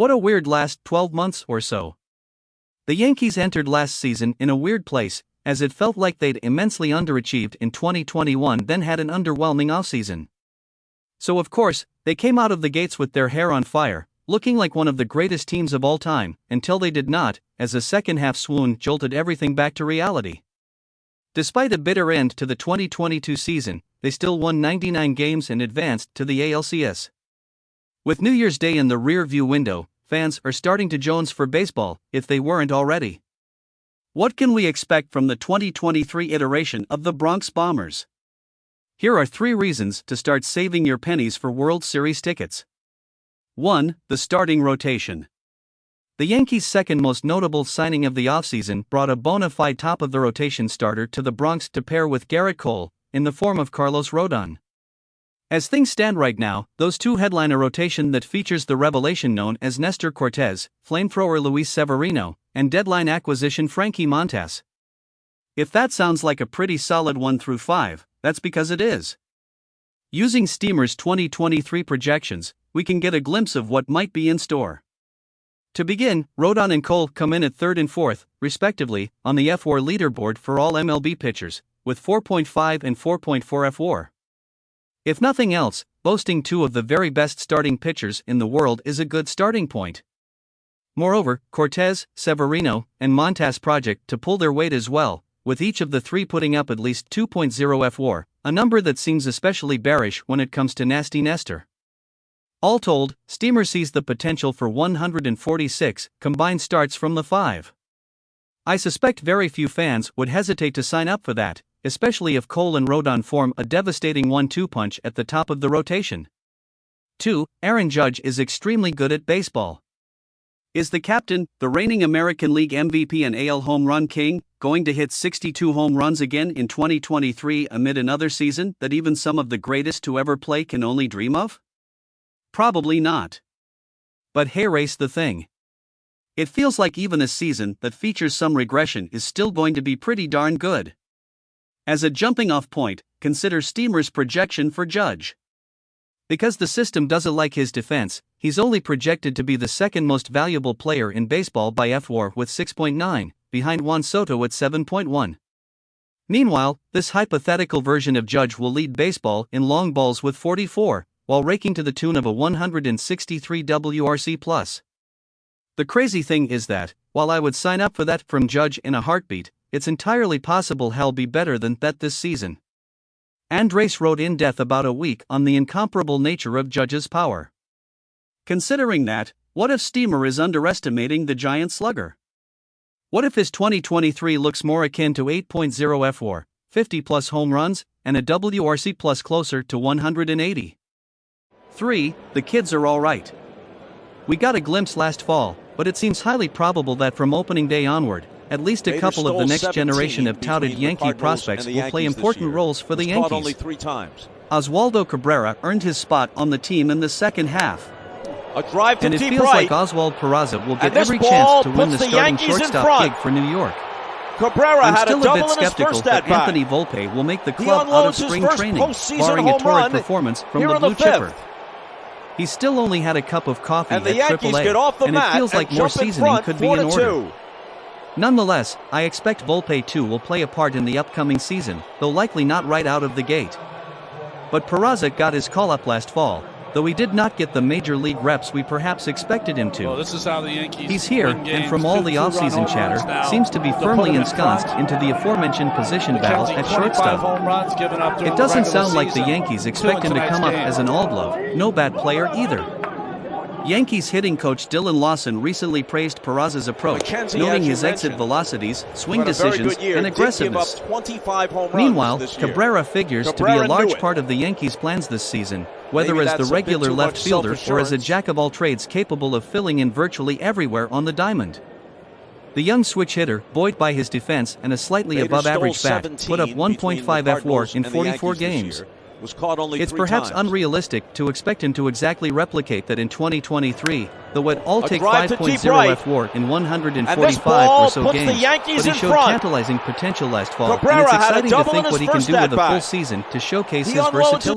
What a weird last 12 months or so. The Yankees entered last season in a weird place, as it felt like they'd immensely underachieved in 2021, then had an underwhelming offseason. So of course, they came out of the gates with their hair on fire, looking like one of the greatest teams of all time, until they did not, as a second-half swoon jolted everything back to reality. Despite a bitter end to the 2022 season, they still won 99 games and advanced to the ALCS. With New Year's Day in the rear-view window, fans are starting to jones for baseball, if they weren't already. What can we expect from the 2023 iteration of the Bronx Bombers? Here are 3 reasons to start saving your pennies for World Series tickets. 1. The starting rotation. The Yankees' second most notable signing of the offseason brought a bona fide top-of-the-rotation starter to the Bronx to pair with Garrett Cole, in the form of Carlos Rodon. As things stand right now, those two headline a rotation that features the revelation known as Nestor Cortes, flamethrower Luis Severino, and deadline acquisition Frankie Montas. If that sounds like a pretty solid 1 through 5, that's because it is. Using Steamer's 2023 projections, we can get a glimpse of what might be in store. To begin, Rodon and Cole come in at 3rd and 4th, respectively, on the F-WAR leaderboard for all MLB pitchers, with 4.5 and 4.4 F-WAR. If nothing else, boasting 2 of the very best starting pitchers in the world is a good starting point. Moreover, Cortes, Severino, and Montas project to pull their weight as well, with each of the 3 putting up at least 2.0 F-WAR, a number that seems especially bearish when it comes to Nasty Nestor. All told, Steamer sees the potential for 146 combined starts from the 5. I suspect very few fans would hesitate to sign up for that, especially if Cole and Rodon form a devastating 1-2 punch at the top of the rotation. 2. Aaron Judge is extremely good at baseball. Is the captain, the reigning American League MVP and AL home run king, going to hit 62 home runs again in 2023 amid another season that even some of the greatest to ever play can only dream of? Probably not. But here's the thing. It feels like even a season that features some regression is still going to be pretty darn good. As a jumping-off point, consider Steamer's projection for Judge. Because the system doesn't like his defense, he's only projected to be the second most valuable player in baseball by F-WAR with 6.9, behind Juan Soto at 7.1. Meanwhile, this hypothetical version of Judge will lead baseball in long balls with 44, while raking to the tune of a 163 WRC+. The crazy thing is that, while I would sign up for that from Judge in a heartbeat, it's entirely possible he'll be better than that this season. Andres wrote in depth about a week on the incomparable nature of Judge's power. Considering that, what if Steamer is underestimating the giant slugger? What if his 2023 looks more akin to 8.0 F-WAR, 50-plus home runs, and a WRC+ closer to 180? 3. The kids are alright. We got a glimpse last fall, but it seems highly probable that from opening day onward, at least a couple of the next generation of touted Yankee prospects will play important roles for the Yankees. Only 3 times. Oswaldo Cabrera earned his spot on the team in the second half. A drive to and it deep feels right. like Oswald Peraza will get every chance to win the starting shortstop gig for New York. Cabrera I'm had still a a bit double in his skeptical first that at-bat. Anthony Volpe will make the club out of spring training, barring a torrid performance from the blue chipper. He still only had a cup of coffee and at the Yankees AAA, get off the and it feels like more seasoning could be in order. Nonetheless, I expect Volpe too will play a part in the upcoming season, though likely not right out of the gate. But Peraza got his call-up last fall, though he did not get the major league reps we perhaps expected him to. Well, this is how the Yankees He's here, and from all the offseason chatter, seems to be firmly ensconced into the aforementioned position battle at shortstop. It doesn't sound like the Yankees expect him to come up as an all-glove, no-bat player either. Yankees hitting coach Dylan Lawson recently praised Peraza's approach, noting his exit velocities, swing decisions, and aggressiveness. Meanwhile, Cabrera figures to be a large part of the Yankees' plans this season, whether as the regular left fielder or as a jack-of-all-trades capable of filling in virtually everywhere on the diamond. The young switch hitter, buoyed by his defense and a slightly above-average bat, put up 1.5 F-WAR in 44 games. It's perhaps unrealistic to expect him to exactly replicate that in 2023, though it all take 5.0 F-WAR in 145 or so games, but he showed tantalizing potential last fall, and it's exciting to think what he can do with a full season to showcase his versatility.